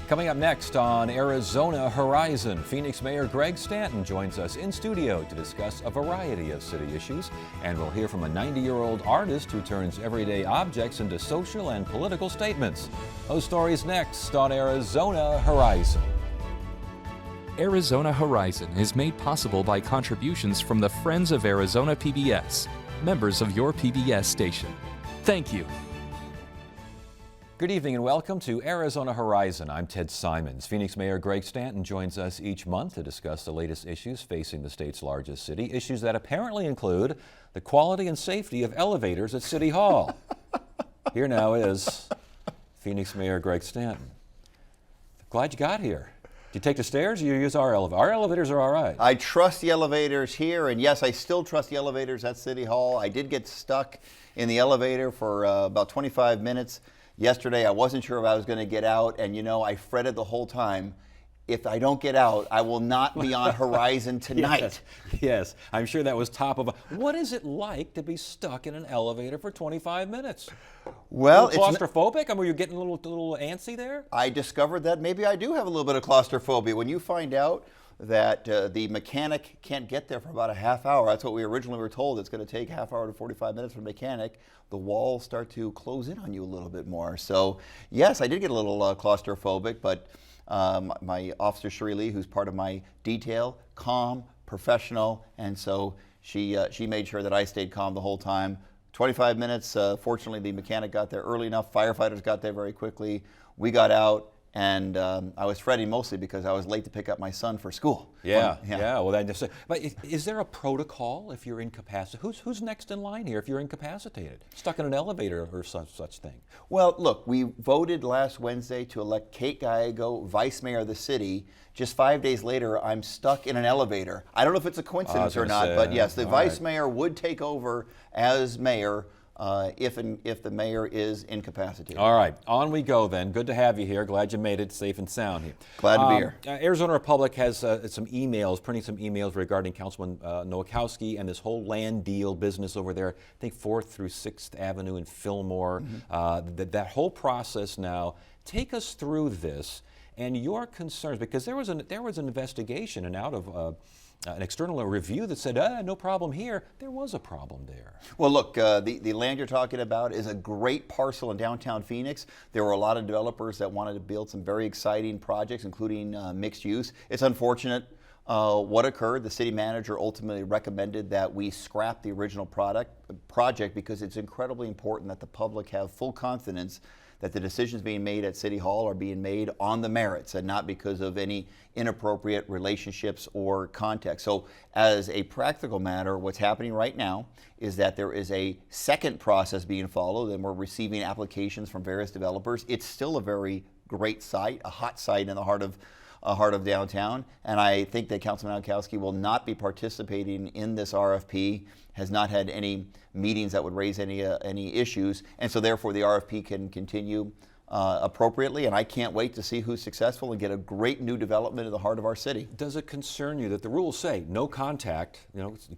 Coming up next on Arizona Horizon, Phoenix Mayor Greg Stanton joins us in studio to discuss a variety of city issues, and we'll hear from a 90-year-old artist who turns everyday objects into social and political statements. Those stories next on Arizona Horizon. Arizona Horizon is made possible by contributions from the Friends of Arizona PBS, members of your PBS station. Thank you. Good evening and welcome to Arizona Horizon. I'm Ted Simons. Phoenix Mayor Greg Stanton joins us each month to discuss the latest issues facing the state's largest city, issues that apparently include the quality and safety of elevators at City Hall. Here now is Phoenix Mayor Greg Stanton. Glad you got here. Do you take the stairs or you use our elevator? Our elevators are all right. I trust the elevators here, and yes, I still trust the elevators at City Hall. I did get stuck in the elevator for about 25 minutes. Yesterday, I wasn't sure if I was going to get out, and I fretted the whole time. If I don't get out, I will not be on Horizon tonight. Yes, I'm sure that was top of. What is it like to be stuck in an elevator for 25 minutes? Well, it's claustrophobic. I mean, were you getting a little antsy there? I discovered that maybe I do have a little bit of claustrophobia. When you find out that the mechanic can't get there for about a half hour, that's what we originally were told. It's going to take half hour to 45 minutes for the mechanic. The walls start to close in on you a little bit more. So yes, I did get a little claustrophobic, but my officer Cherie Lee, who's part of my detail, calm, professional, and so she made sure that I stayed calm the whole time. 25 minutes, fortunately the mechanic got there early enough, firefighters got there very quickly, we got out, and I was fretting mostly because I was late to pick up my son for school. Yeah. Well, but is there a protocol if you're incapacitated? Who's next in line here if you're incapacitated, stuck in an elevator or such thing? Well, look, we voted last Wednesday to elect Kate Gallego vice mayor of the city. Just 5 days later, I'm stuck in an elevator. I don't know if it's a coincidence or not, but yes, the vice mayor would take over as mayor if the mayor is incapacitated. All right, on we go then. Good to have you here. Glad you made it safe and sound here. Glad to be here. Arizona Republic has printing some emails regarding Councilman Nowakowski and this whole land deal business over there, I think 4th through 6th Avenue in Fillmore. That whole process now. Take us through this and your concerns, because there was an investigation and out of an external review that said, no problem here. There was a problem there. Well, look, the land you're talking about is a great parcel in downtown Phoenix. There were a lot of developers that wanted to build some very exciting projects, including mixed use. It's unfortunate what occurred. The city manager ultimately recommended that we scrap the original project because it's incredibly important that the public have full confidence that the decisions being made at City Hall are being made on the merits and not because of any inappropriate relationships or context. So as a practical matter, what's happening right now is that there is a second process being followed, and we're receiving applications from various developers. It's still a very great site, a hot site in the heart of downtown, and I think that Councilman Nowakowski will not be participating in this RFP, has not had any meetings that would raise any issues, and so therefore the RFP can continue appropriately, and I can't wait to see who's successful and get a great new development in the heart of our city. Does it concern you that the rules say no contact,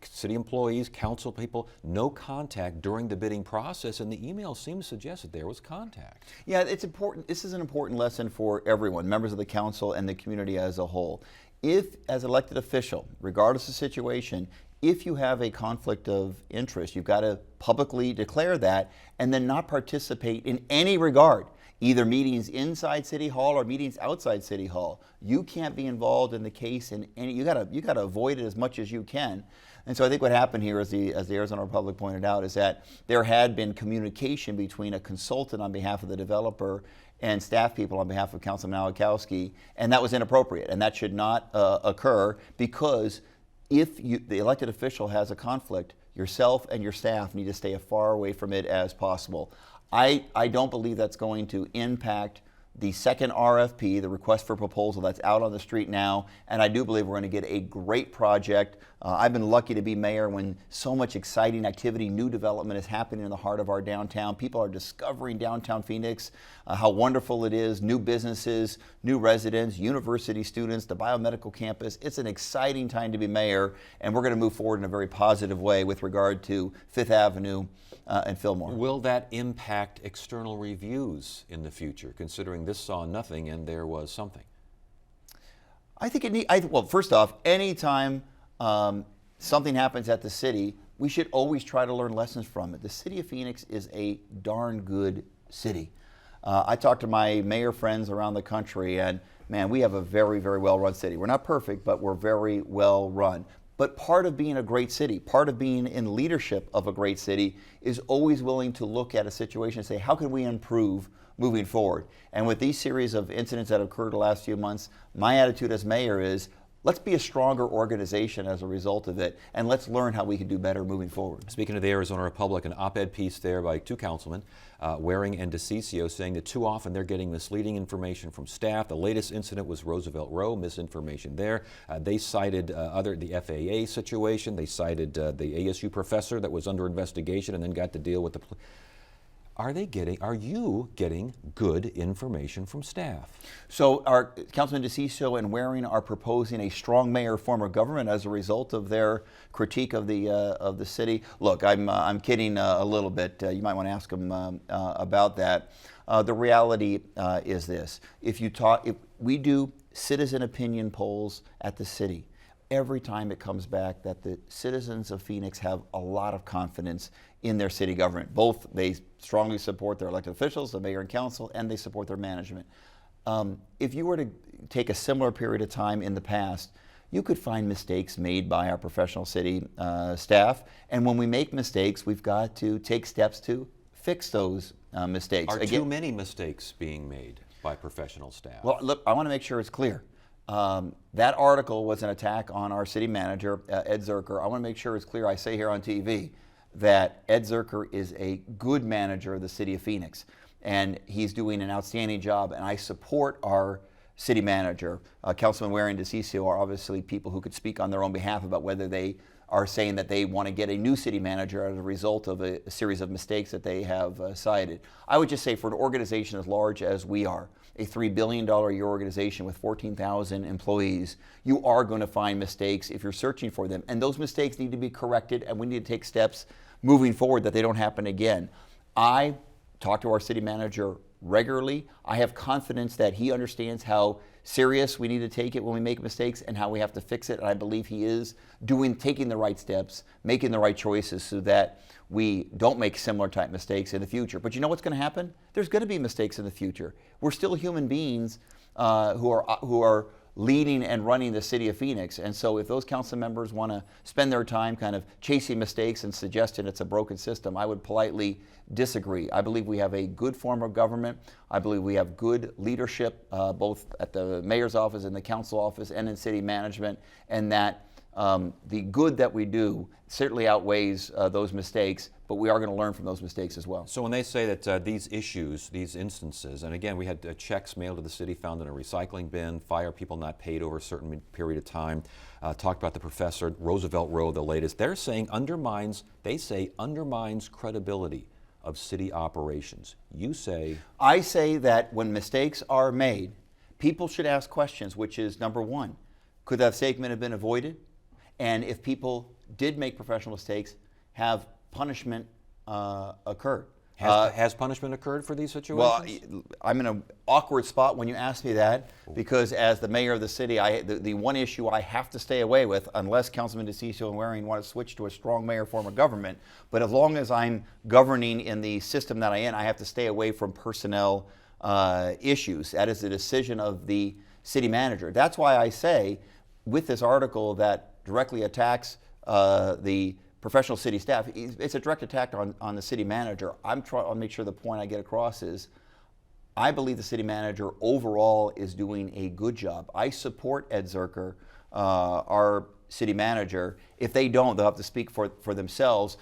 city employees, council people, no contact during the bidding process, and the email seems to suggest that there was contact? Yeah, it's important. This is an important lesson for everyone, members of the council and the community as a whole. If, as elected official, regardless of situation, if you have a conflict of interest, you've got to publicly declare that and then not participate in any regard, either meetings inside City Hall or meetings outside City Hall. You can't be involved in the case in any, you gotta avoid it as much as you can. And so I think what happened here, as the Arizona Republic pointed out, is that there had been communication between a consultant on behalf of the developer and staff people on behalf of Councilman Nowakowski, and that was inappropriate, and that should not occur, because if the elected official has a conflict, yourself and your staff need to stay as far away from it as possible. I don't believe that's going to impact the second RFP, the request for proposal that's out on the street now, and I do believe we're going to get a great project. I've been lucky to be mayor when so much exciting activity, new development is happening in the heart of our downtown. People are discovering downtown Phoenix, how wonderful it is, new businesses, new residents, university students, the biomedical campus. It's an exciting time to be mayor, and we're going to move forward in a very positive way with regard to Fifth Avenue and Fillmore. Will that impact external reviews in the future, considering this saw nothing and there was something? I think well, first off, anytime something happens at the city, we should always try to learn lessons from it. The city of Phoenix is a darn good city. I talk to my mayor friends around the country, and man, we have a very, very well-run city. We're not perfect, but we're very well-run. But part of being a great city, part of being in leadership of a great city, is always willing to look at a situation and say, how can we improve moving forward? And with these series of incidents that have occurred the last few months, my attitude as mayor is, let's be a stronger organization as a result of it, and let's learn how we can do better moving forward. Speaking of the Arizona Republic, an op-ed piece there by two councilmen, Waring and DeCiccio, saying that too often they're getting misleading information from staff. The latest incident was Roosevelt Row, misinformation there. They cited the FAA situation. They cited the ASU professor that was under investigation and then got to deal with the Are you getting good information from staff? So our Councilman DeCiccio and Waring are proposing a strong mayor form of government as a result of their critique of the city. Look, I'm kidding a little bit. You might want to ask them about that. The reality is this: if we do citizen opinion polls at the city, every time it comes back that the citizens of Phoenix have a lot of confidence in their city government. Both they strongly support their elected officials, the mayor and council, and they support their management. If you were to take a similar period of time in the past, you could find mistakes made by our professional city staff. And when we make mistakes, we've got to take steps to fix those mistakes. Are too many mistakes being made by professional staff? Well, look, I want to make sure it's clear. That article was an attack on our city manager, Ed Zerker. I want to make sure it's clear. I say here on TV that Ed Zerker is a good manager of the city of Phoenix, and he's doing an outstanding job, and I support our city manager. Councilman Waring and DeCiccio are obviously people who could speak on their own behalf about whether they are saying that they want to get a new city manager as a result of a series of mistakes that they have cited. I would just say for an organization as large as we are, a $3 billion a year organization with 14,000 employees, you are going to find mistakes if you're searching for them. And those mistakes need to be corrected, and we need to take steps moving forward that they don't happen again. I talk to our city manager regularly. I have confidence that he understands how serious we need to take it when we make mistakes and how we have to fix it. And I believe he is taking the right steps, making the right choices so that we don't make similar type mistakes in the future. But you know what's going to happen? There's going to be mistakes in the future. We're still human beings who are leading and running the city of Phoenix. And so if those council members want to spend their time kind of chasing mistakes and suggesting it's a broken system, I would politely disagree. I believe we have a good form of government. I believe we have good leadership, both at the mayor's office and the council office and in city management, and that the good that we do certainly outweighs those mistakes, but we are going to learn from those mistakes as well. So when they say that these issues, these instances, and again, we had checks mailed to the city found in a recycling bin, fire people not paid over a certain period of time, talked about the professor, Roosevelt Row, the latest. They're saying undermines credibility of city operations. You say? I say that when mistakes are made, people should ask questions, which is number one, could that statement have been avoided? And if people did make professional mistakes, have punishment occurred? Has punishment occurred for these situations? Well, I'm in an awkward spot when you ask me that, because as the mayor of the city, the one issue I have to stay away with, unless Councilman DeCiccio and Waring want to switch to a strong mayor form of government, but as long as I'm governing in the system that I'm in, I have to stay away from personnel issues. That is the decision of the city manager. That's why I say, with this article that directly attacks the professional city staff, it's a direct attack on the city manager. I'm trying to make sure the point I get across is I believe the city manager overall is doing a good job. I support Ed Zerker, our city manager. If they don't, they'll have to speak for themselves.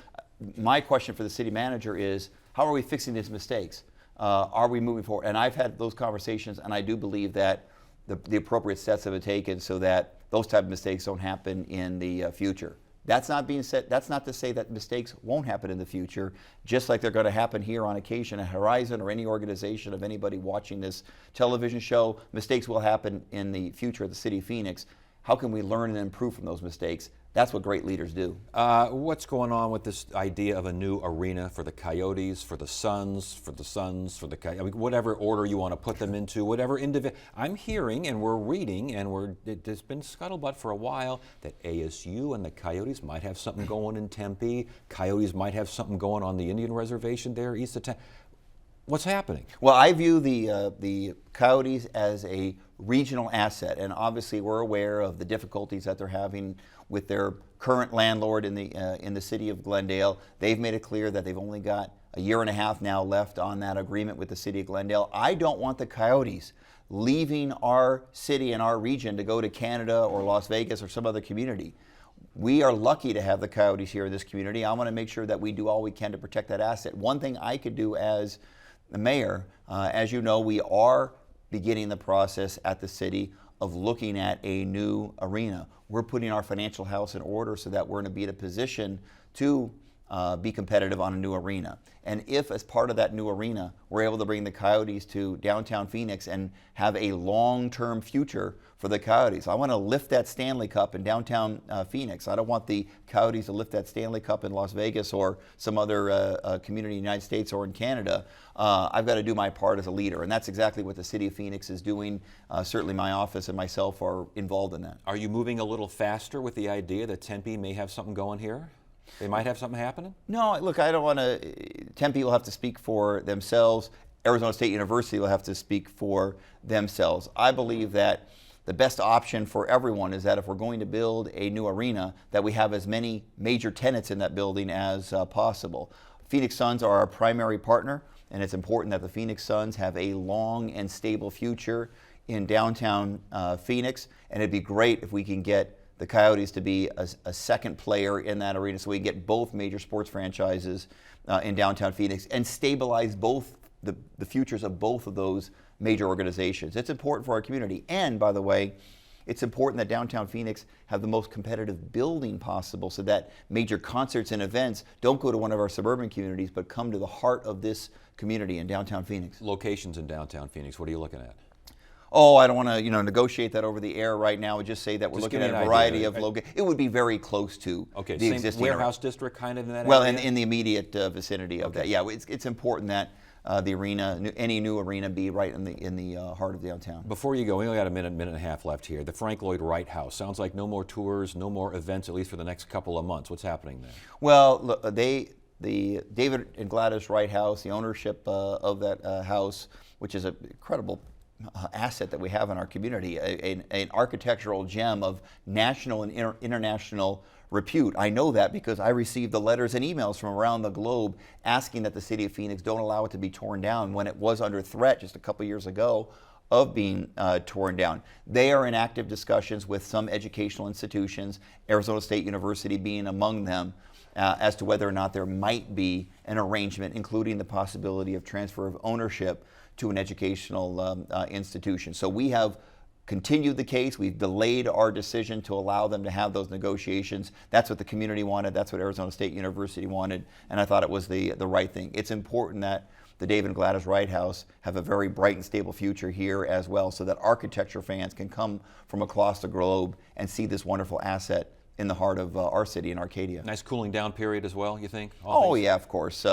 My question for the city manager is, how are we fixing these mistakes? Are we moving forward? And I've had those conversations, and I do believe that the appropriate steps have been taken so that those type of mistakes don't happen in the future. That's not being said. That's not to say that mistakes won't happen in the future, just like they're going to happen here on occasion at Horizon or any organization of anybody watching this television show. Mistakes will happen in the future of the city of Phoenix. how can we learn and improve from those mistakes? That's what great leaders do. What's going on with this idea of a new arena for the Coyotes, for the Suns, for the Coyotes, I mean, whatever order you want to put them into, whatever individual. I'm hearing and we're reading and there's been scuttlebutt for a while that ASU and the Coyotes might have something going in Tempe. Coyotes might have something going on the Indian Reservation there east of town. What's happening? Well, I view the Coyotes as a regional asset, and obviously we're aware of the difficulties that they're having with their current landlord in the city of Glendale. They've made it clear that they've only got a year and a half now left on that agreement with the city of Glendale. I don't want the Coyotes leaving our city and our region to go to Canada or Las Vegas or some other community. We are lucky to have the Coyotes here in this community. I want to make sure that we do all we can to protect that asset. One thing I could do as the mayor, as you know, we are beginning the process at the city of looking at a new arena. We're putting our financial house in order so that we're going to be in a position to be competitive on a new arena. And if, as part of that new arena, we're able to bring the Coyotes to downtown Phoenix and have a long-term future for the Coyotes. I want to lift that Stanley Cup in downtown Phoenix. I don't want the Coyotes to lift that Stanley Cup in Las Vegas or some other community in the United States or in Canada. I've got to do my part as a leader, and that's exactly what the city of Phoenix is doing. Certainly my office and myself are involved in that. Are you moving a little faster with the idea that Tempe may have something going here? They might have something happening? No, look, I don't want to. Tempe will have to speak for themselves. Arizona State University will have to speak for themselves. I believe that the best option for everyone is that if we're going to build a new arena, that we have as many major tenants in that building as possible. Phoenix Suns are our primary partner, and it's important that the Phoenix Suns have a long and stable future in downtown Phoenix, and it'd be great if we can get the Coyotes to be a second player in that arena so we can get both major sports franchises in downtown Phoenix and stabilize both the futures of both of those major organizations. It's important for our community. And by the way, it's important that downtown Phoenix have the most competitive building possible so that major concerts and events don't go to one of our suburban communities but come to the heart of this community in downtown Phoenix. Locations in downtown Phoenix, what are you looking at? Oh, I don't want to, negotiate that over the air right now. Just say that we're looking at a variety of locations. It would be very close to the existing warehouse district, kind of in that area. Well, in the immediate vicinity of that. Yeah, it's important that the arena, any new arena, be right in the heart of downtown. Before you go, we only got a minute and a half left here. The Frank Lloyd Wright House sounds like no more tours, no more events, at least for the next couple of months. What's happening there? Well, look, the David and Gladys Wright House, the ownership of that house, which is an incredible asset that we have in our community, an architectural gem of national and international repute. I know that because I received the letters and emails from around the globe asking that the city of Phoenix don't allow it to be torn down when it was under threat just a couple years ago of being torn down. They are in active discussions with some educational institutions, Arizona State University being among them, as to whether or not there might be an arrangement, including the possibility of transfer of ownership to an educational institution. So we have continued the case. We've delayed our decision to allow them to have those negotiations. That's what the community wanted. That's what Arizona State University wanted. And I thought it was the right thing. It's important that the David and Gladys Wright House have a very bright and stable future here as well, so that architecture fans can come from across the globe and see this wonderful asset in the heart of our city in Arcadia. Nice cooling down period as well, you think? Yeah, of course.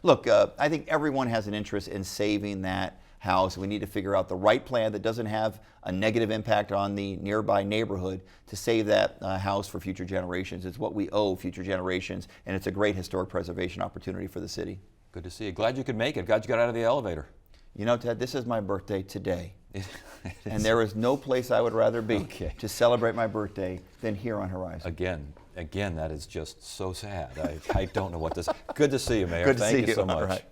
Look, I think everyone has an interest in saving that house. We need to figure out the right plan that doesn't have a negative impact on the nearby neighborhood to save that house for future generations. It's what we owe future generations, and it's a great historic preservation opportunity for the city. Good to see you. Glad you could make it. Glad you got out of the elevator. You know, Ted, this is my birthday today. And there is no place I would rather be to celebrate my birthday than here on Horizon. Again, that is just so sad. I don't know what this. Good to see you, Mayor. Good to see you. Thank you so much. All right.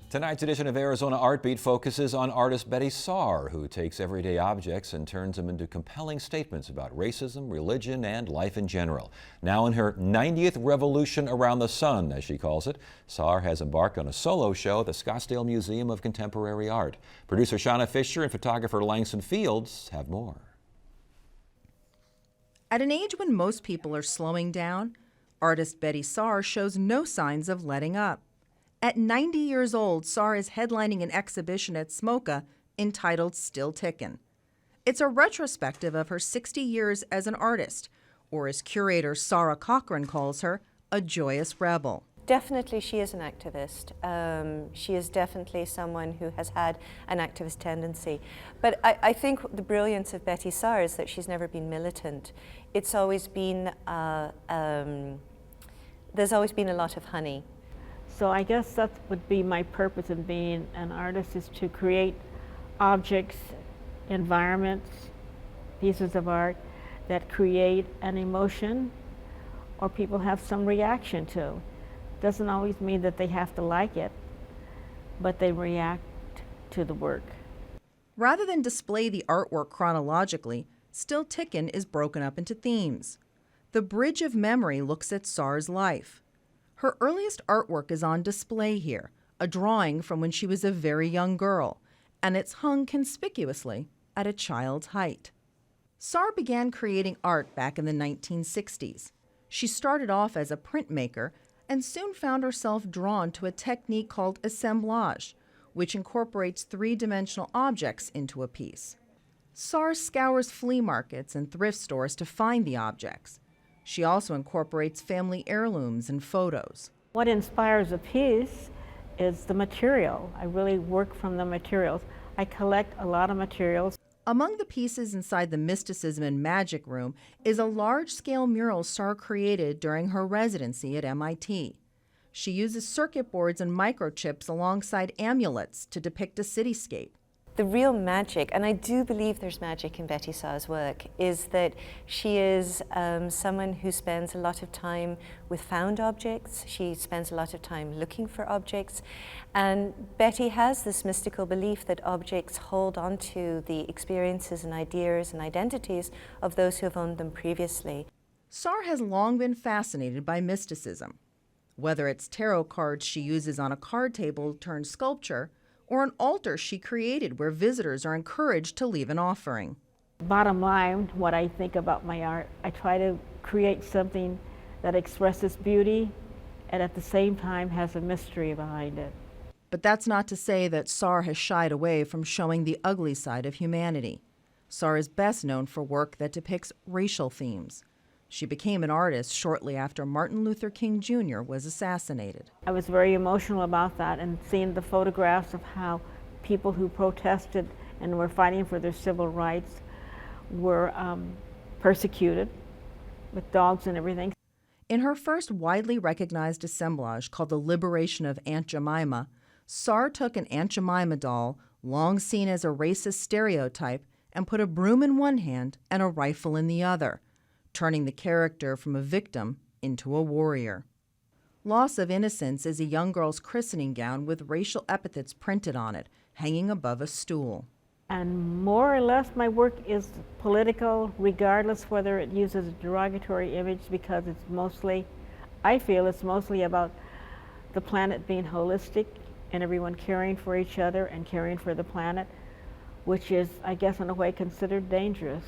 Tonight's edition of Arizona Art Beat focuses on artist Betty Saar, who takes everyday objects and turns them into compelling statements about racism, religion, and life in general. Now in her 90th revolution around the sun, as she calls it, Saar has embarked on a solo show at the Scottsdale Museum of Contemporary Art. Producer Shauna Fisher and photographer Langston Fields have more. At an age when most people are slowing down, artist Betty Saar shows no signs of letting up. At 90 years old, Saar is headlining an exhibition at SMOCA entitled Still Tickin'. It's a retrospective of her 60 years as an artist, or as curator Sarah Cochran calls her, a joyous rebel. Definitely she is an activist. She is definitely someone who has had an activist tendency. But I think the brilliance of Betty Saar is that she's never been militant. It's always been, there's always been a lot of honey. So I guess that would be my purpose in being an artist, is to create objects, environments, pieces of art that create an emotion or people have some reaction to. Doesn't always mean that they have to like it, but they react to the work. Rather than display the artwork chronologically, Still Tickin' is broken up into themes. The Bridge of Memory looks at Saar's life. Her earliest artwork is on display here, a drawing from when she was a very young girl, and it's hung conspicuously at a child's height. Saar began creating art back in the 1960s. She started off as a printmaker and soon found herself drawn to a technique called assemblage, which incorporates three-dimensional objects into a piece. Saar scours flea markets and thrift stores to find the objects. She also incorporates family heirlooms and photos. What inspires a piece is the material. I really work from the materials. I collect a lot of materials. Among the pieces inside the Mysticism and Magic Room is a large-scale mural Saar created during her residency at MIT. She uses circuit boards and microchips alongside amulets to depict a cityscape. The real magic, and I do believe there's magic in Betty Saar's work, is that she is someone who spends a lot of time with found objects. She spends a lot of time looking for objects. And Betty has this mystical belief that objects hold on to the experiences and ideas and identities of those who have owned them previously. Saar has long been fascinated by mysticism. Whether it's tarot cards she uses on a card table turned sculpture, or an altar she created where visitors are encouraged to leave an offering. Bottom line, what I think about my art, I try to create something that expresses beauty and at the same time has a mystery behind it. But that's not to say that Saar has shied away from showing the ugly side of humanity. Saar is best known for work that depicts racial themes. She became an artist shortly after Martin Luther King Jr. was assassinated. I was very emotional about that, and seeing the photographs of how people who protested and were fighting for their civil rights were persecuted with dogs and everything. In her first widely recognized assemblage called The Liberation of Aunt Jemima, Saar took an Aunt Jemima doll, long seen as a racist stereotype, and put a broom in one hand and a rifle in the other, turning the character from a victim into a warrior. Loss of Innocence is a young girl's christening gown with racial epithets printed on it, hanging above a stool. And more or less my work is political, regardless whether it uses a derogatory image, because it's mostly, I feel it's mostly about the planet being holistic and everyone caring for each other and caring for the planet, which is, I guess, in a way considered dangerous.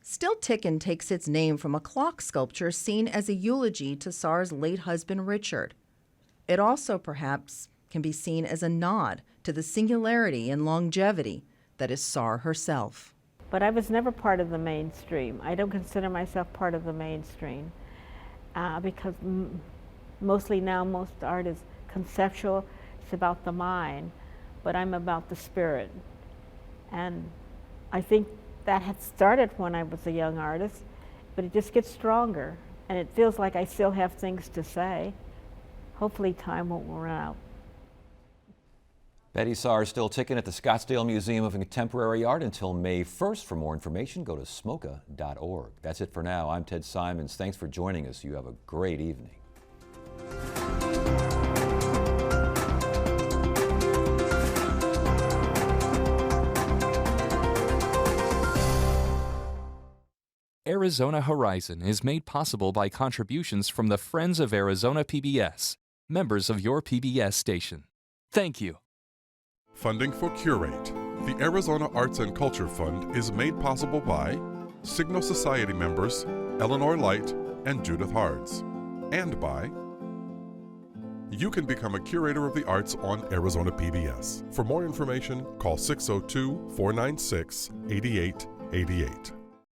Still Tickin' takes its name from a clock sculpture seen as a eulogy to Saar's late husband, Richard. It also, perhaps, can be seen as a nod to the singularity and longevity that is Saar herself. But I was never part of the mainstream. I don't consider myself part of the mainstream because mostly now most art is conceptual. It's about the mind, but I'm about the spirit. And I think that had started when I was a young artist, but it just gets stronger, and it feels like I still have things to say. Hopefully time won't run out. Betty Saar is Still Tickin' at the Scottsdale Museum of Contemporary Art until May 1st. For more information, go to smoca.org. That's it for now. I'm Ted Simons. Thanks for joining us. You have a great evening. Arizona Horizon is made possible by contributions from the Friends of Arizona PBS, members of your PBS station. Thank you. Funding for Curate, the Arizona Arts and Culture Fund, is made possible by Signal Society members Eleanor Light and Judith Hards, and by you can become a curator of the arts on Arizona PBS. For more information, call 602-496-8888.